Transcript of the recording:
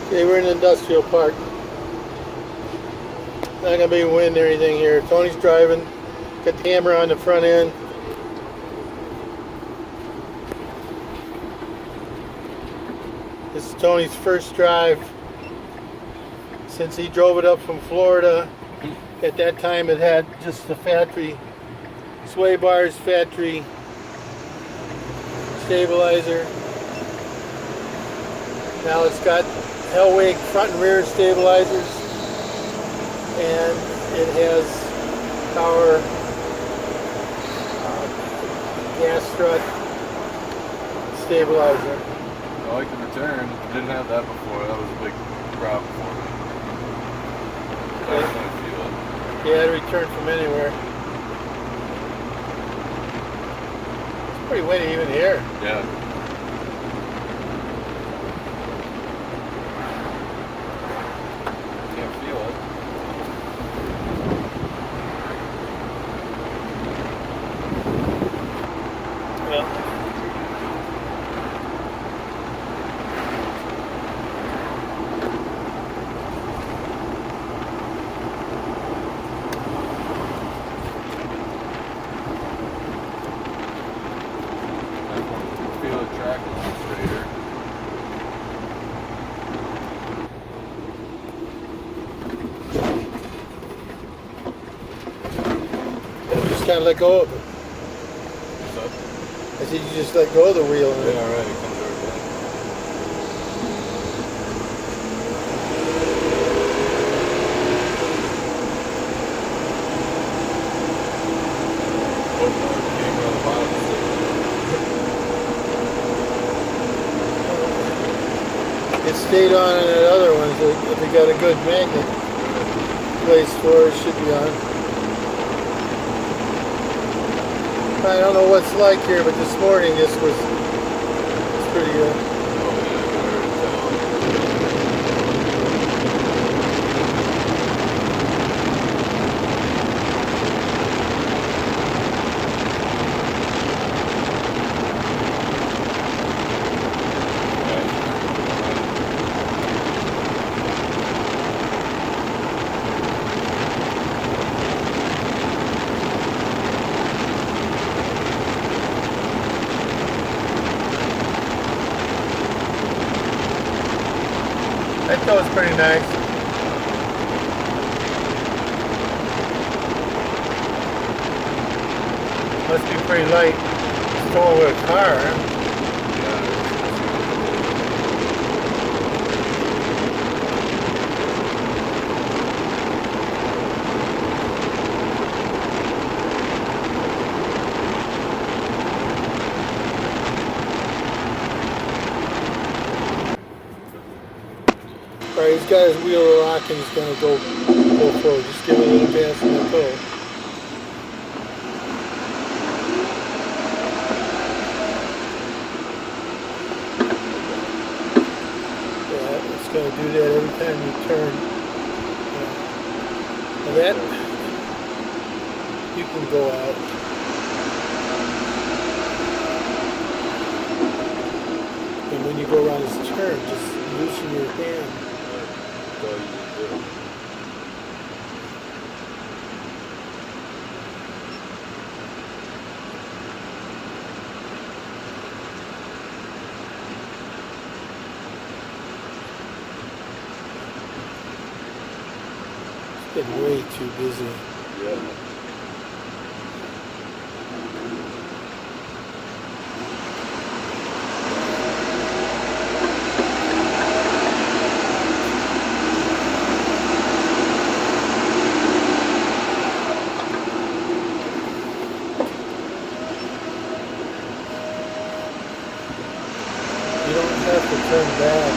Okay, we're in an industrial park. Not gonna be wind or anything here. Tony's driving. Got the hammer on the front end. This is Tony's first drive since he drove it up from Florida. At that time it had just the factory sway bars, factory stabilizer. Now it's got Hellwig front and rear stabilizers, and it has power gas strut stabilizer. I like the return. Didn't have that before. That was a big problem for me. I definitely feel it. Yeah, it returned from anywhere. It's pretty windy even here. Yeah. Can't feel it. Well, Feel the track a lot straighter. just kind of let go of it. What's up? I said you just let go of the wheel. And Yeah, alright. It comes over back. Oh, the camera on the bottom is it stayed on that other one, so if it got a good magnet place for it, should be on. I don't know what's like here, but this morning this was pretty good. That feels pretty nice. Must be pretty light. It's going with a car, huh? Alright, he's got his wheel lock and he's gonna go forward. Just give it a little gas and let go. Yeah, it's gonna do that every time you turn. Now that you can go out. And when you go around this turn, just loosen your hand. That's all you need to do. It's getting way too busy. Yeah. You don't have to turn back.